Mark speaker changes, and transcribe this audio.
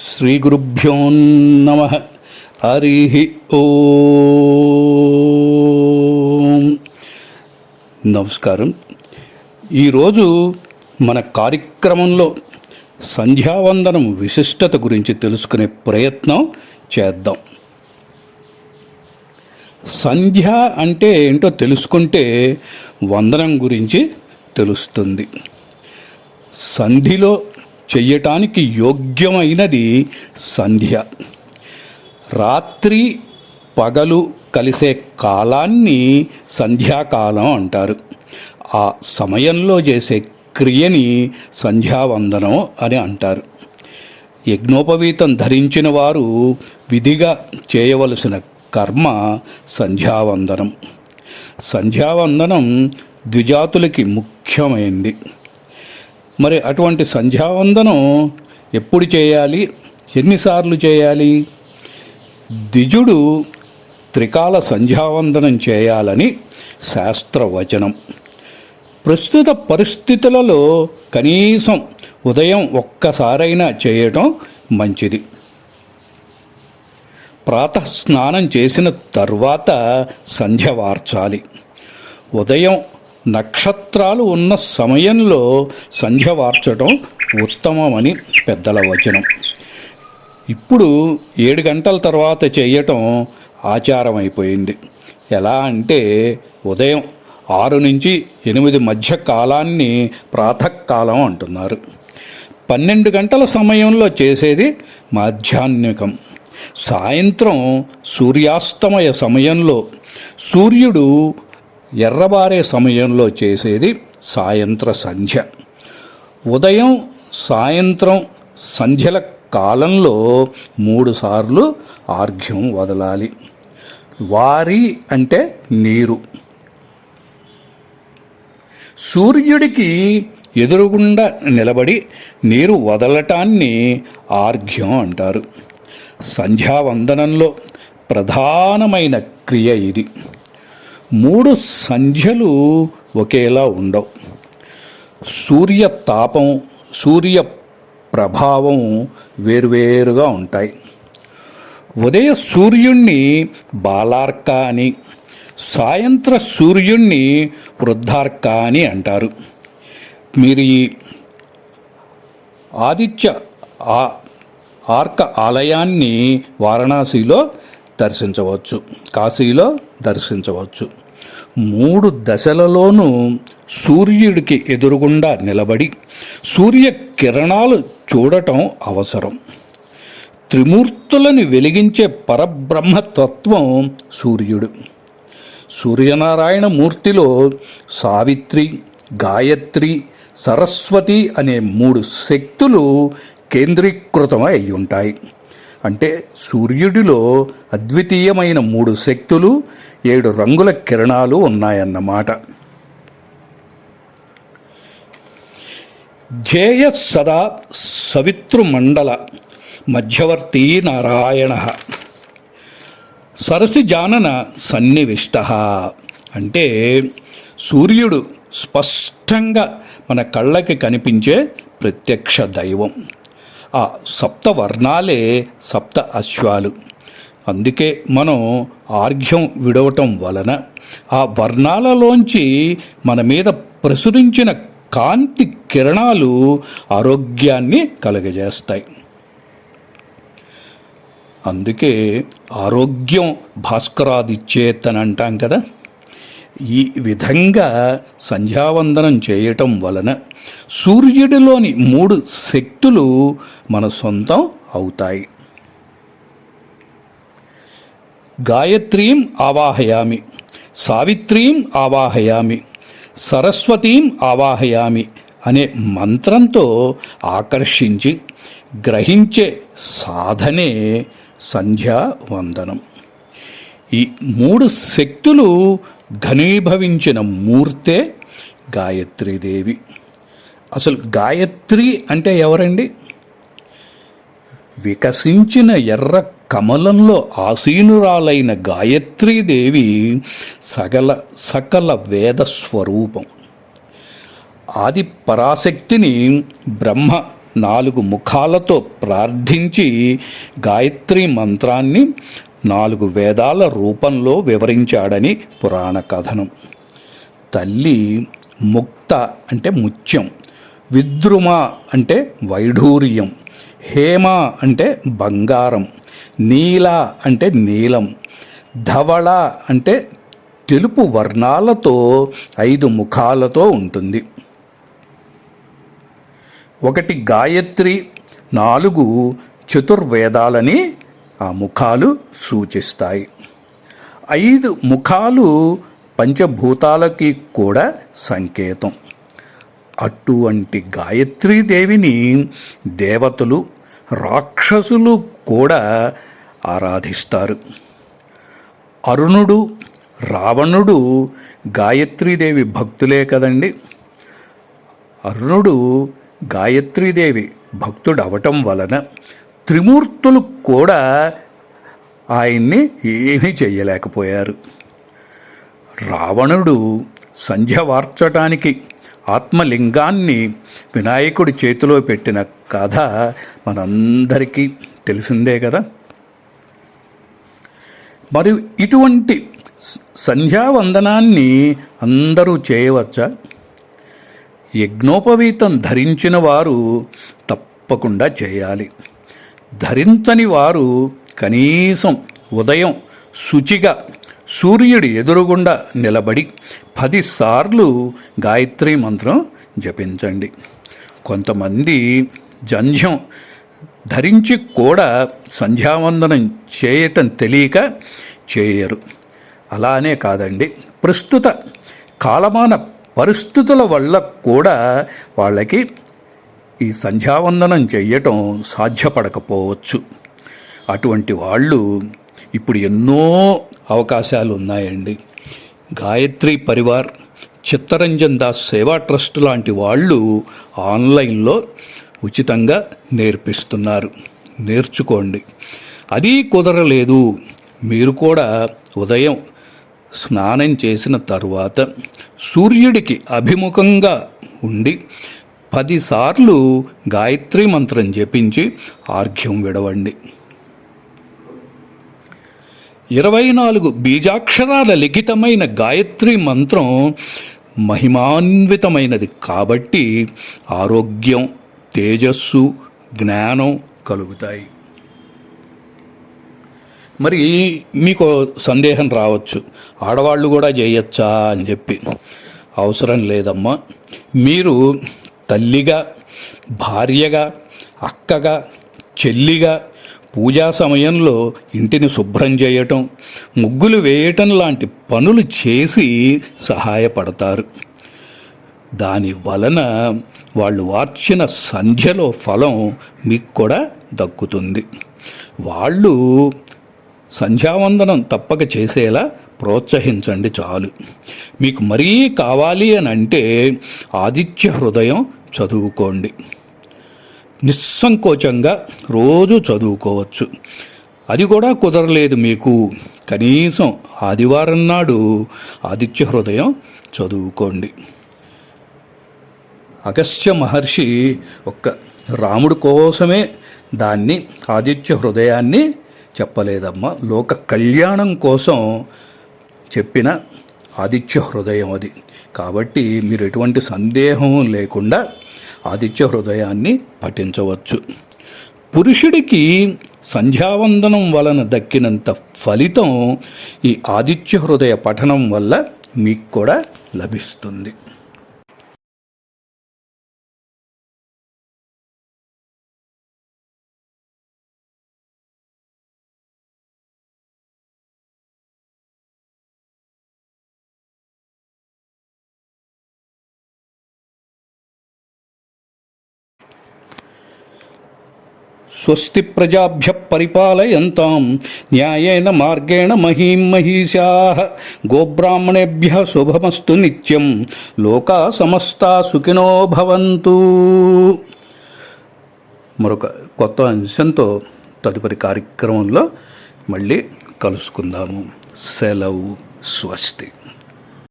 Speaker 1: శ్రీగురుభ్యో నమః. హరి ఓం. నమస్కారం. ఈరోజు మన కార్యక్రమంలో సంధ్యావందనం విశిష్టత గురించి తెలుసుకునే ప్రయత్నం చేద్దాం. సంధ్య అంటే ఏంటో తెలుసుకుంటే వందనం గురించి తెలుస్తుంది. సంధిలో చెయ్యటానికి యోగ్యమైనది సంధ్య. రాత్రి పగలు కలిసే కాలాన్ని సంధ్యాకాలం అంటారు. ఆ సమయంలో చేసే క్రియని సంధ్యావందనం అని అంటారు. యజ్ఞోపవీతం ధరించిన వారు విధిగా చేయవలసిన కర్మ సంధ్యావందనం. సంధ్యావందనం ద్విజాతులకి ముఖ్యమైంది. మరి అటువంటి సంధ్యావందనం ఎప్పుడు చేయాలి, ఎన్నిసార్లు చేయాలి? ద్విజుడు త్రికాల సంధ్యావందనం చేయాలని శాస్త్రవచనం. ప్రస్తుత పరిస్థితులలో కనీసం ఉదయం ఒక్కసారైనా చేయటం మంచిది. ప్రాతఃస్నానం చేసిన తర్వాత సంధ్య వార్చాలి. ఉదయం నక్షత్రాలు ఉన్న సమయంలో సంధ్య వార్చడం ఉత్తమమని పెద్దల వచనం. ఇప్పుడు 7 గంటల తర్వాత చేయటం ఆచారం అయిపోయింది. ఎలా అంటే ఉదయం 6 నుంచి 8 మధ్య కాలాన్ని ప్రాతకాలం అంటున్నారు. 12 గంటల సమయంలో చేసేది మాధ్యాహ్నికం. సాయంత్రం సూర్యాస్తమయ సమయంలో, సూర్యుడు ఎర్రబారే సమయంలో చేసేది సాయంత్ర సంధ్య. ఉదయం సాయంత్రం సంధ్యల కాలంలో 3 సార్లు ఆర్ఘ్యం వదలాలి. వారి అంటే నీరు. సూర్యుడికి ఎదురుగుండా నిలబడి నీరు వదలటాన్ని ఆర్ఘ్యం అంటారు. సంధ్యావందనంలో ప్రధానమైన క్రియ ఇది. 3 సంధ్యలు ఒకేలా ఉండవు. సూర్యతాపం, సూర్య ప్రభావం వేరువేరుగా ఉంటాయి. ఉదయ సూర్యుణ్ణి బాలార్క అని, సాయంత్ర సూర్యుణ్ణి వృద్ధార్క అని అంటారు. మీరు ఈ ఆదిత్య ఆర్క ఆలయాన్ని వారణాసిలో దర్శించవచ్చు, కాశీలో దర్శించవచ్చు. 3 దశలలోనూ సూర్యుడికి ఎదురుగుండా నిలబడి సూర్యకిరణాలు చూడటం అవసరం. త్రిమూర్తులను వెలిగించే పరబ్రహ్మతత్వం సూర్యుడు. సూర్యనారాయణ మూర్తిలో సావిత్రి, గాయత్రి, సరస్వతి అనే 3 శక్తులు కేంద్రీకృతమై ఉంటాయి. అంటే సూర్యుడిలో అద్వితీయమైన 3 శక్తులు, 7 రంగుల కిరణాలు ఉన్నాయన్నమాట. ధ్యేయ సదా సవితృమండల మధ్యవర్తీ నారాయణ సరసి జానన సన్నివిష్ట. అంటే సూర్యుడు స్పష్టంగా మన కళ్ళకి కనిపించే ప్రత్యక్ష దైవం. ఆ 7 వర్ణాలే 7 అశ్వాలు. అందుకే మనం ఆర్ఘ్యం విడవటం వలన ఆ వర్ణాలలోంచి మన మీద ప్రసురించిన కాంతి కిరణాలు ఆరోగ్యాన్ని కలుగజేస్తాయి. అందుకే ఆరోగ్యం భాస్కరాదిచ్చేత్ అని అంటాం కదా. ఈ విధంగా సంధ్యావందనం చేయటం వలన సూర్యుడిలోని 3 శక్తులు మన సొంతం అవుతాయి. గాయత్రీం ఆవాహయామి, సావిత్రీం ఆవాహయామి, సరస్వతీం ఆవాహయామి అనే మంత్రంతో ఆకర్షించి గ్రహించే సాధనే సంధ్యావందనం. ఈ 3 శక్తులు ఘనీభవించిన మూర్తే గాయత్రీదేవి. అసలు గాయత్రి అంటే ఎవరండి? వికసించిన ఎర్ర కమలంలో ఆసీనురాలైన గాయత్రీదేవి సకల వేద స్వరూపం. ఆది పరాశక్తిని బ్రహ్మ 4 ముఖాలతో ప్రార్థించి గాయత్రి మంత్రాన్ని 4 వేదాల రూపంలో వివరించాడని పురాణ కథనం. తల్లి ముక్త అంటే ముత్యం, విద్రుమ అంటే వైఢూర్యం, హేమ అంటే బంగారం, నీల అంటే నీలం, ధవళ అంటే తెలుపు వర్ణాలతో 5 ముఖాలతో ఉంటుంది. 1 గాయత్రి, 4 చతుర్వేదాలని ఆ ముఖాలు సూచిస్తాయి. 5 ముఖాలు పంచభూతాలకి కూడా సంకేతం. అటువంటి గాయత్రీదేవిని దేవతలు, రాక్షసులు కూడా ఆరాధిస్తారు. అరుణుడు, రావణుడు గాయత్రీదేవి భక్తులే కదండి. అరుణుడు గాయత్రీదేవి భక్తుడవటం వలన త్రిమూర్తులు కూడా ఆయన్ని ఏమీ చెయ్యలేకపోయారు. రావణుడు సంధ్య వార్చటానికి ఆత్మలింగాన్ని వినాయకుడి చేతిలో పెట్టిన కథ మనందరికీ తెలిసిందే కదా. మరి ఇటువంటి సంధ్యావందనాన్ని అందరూ చేయవచ్చా? యజ్ఞోపవీతం ధరించిన వారు తప్పకుండా చేయాలి. ధరించని వారు కనీసం ఉదయం శుచిగా సూర్యుడి ఎదురుగుండా నిలబడి 10 సార్లు గాయత్రి మంత్రం జపించండి. కొంతమంది జంధ్యం ధరించి కూడా సంధ్యావందనం చేయటం తెలియక చేయరు. అలానే కాదండి, ప్రస్తుత కాలమాన పరిస్థితుల వల్ల కూడా వాళ్ళకి ఈ సంధ్యావందనం చెయ్యటం సాధ్యపడకపోవచ్చు. అటువంటి వాళ్ళు ఇప్పుడు ఎన్నో అవకాశాలు ఉన్నాయండి. గాయత్రి పరివార్, చిత్తరంజన్ దాస్ సేవా ట్రస్ట్ లాంటి వాళ్ళు ఆన్లైన్లో ఉచితంగా నేర్పిస్తున్నారు. నేర్చుకోండి. అది కుదరలేదు, మీరు కూడా ఉదయం స్నానం చేసిన తర్వాత సూర్యుడికి అభిముఖంగా ఉండి 10 సార్లు గాయత్రి మంత్రం జపించి ఆర్ఘ్యం విడవండి. 24 బీజాక్షరాల లిఖితమైన గాయత్రి మంత్రం మహిమాన్వితమైనది కాబట్టి ఆరోగ్యం, తేజస్సు, జ్ఞానం కలుగుతాయి. మరి మీకు సందేహం రావచ్చు, ఆడవాళ్ళు కూడా చేయొచ్చా అని చెప్పి. అవసరం లేదమ్మా. మీరు తల్లిగా, భార్యగా, అక్కగా, చెల్లిగా పూజా సమయంలో ఇంటిని శుభ్రం చేయటం, ముగ్గులు వేయటం లాంటి పనులు చేసి సహాయపడతారు. దాని వలన వాళ్ళు వార్చిన సంధ్యలో ఫలం మీకు కూడా దక్కుతుంది. వాళ్ళు సంధ్యావందనం తప్పక చేసేలా ప్రోత్సహించండి చాలు. మీకు మరీ కావాలి అని అంటే ఆదిత్య హృదయం చదువుకోండి. నిస్సంకోచంగా రోజు చదువుకోవచ్చు. అది కూడా కుదరలేదు మీకు, కనీసం ఆదివారం నాడు ఆదిత్య హృదయం చదువుకోండి. అగస్త్య మహర్షి ఒక్క రాముడి కోసమే దాన్ని ఆదిత్య హృదయాన్ని చెప్పలేదమ్మా, లోక కళ్యాణం కోసం చెప్పిన ఆదిత్య హృదయం అది. కాబట్టి మీరు ఎటువంటి సందేహం లేకుండా ఆదిత్య హృదయాన్ని పఠించవచ్చు. పురుషుడికి సంధ్యావందనం వలన దక్కినంత ఫలితం ఈ ఆదిత్య హృదయ పఠనం వల్ల మీకు కూడా లభిస్తుంది. స్వస్తి ప్రజాభ్య పరిపాలయంతాం న్యాయేన మార్గేణ మహీం మహిషాః గోబ్రాహ్మణేభ్య శుభమస్తు నిత్యం లోకా సమస్తా సుఖినో భవంతు. మరొక కొత్త అంశంతో తదుపరి కార్యక్రమంలో మళ్ళీ కలుసుకుందాము. సెలవు. స్వస్తి.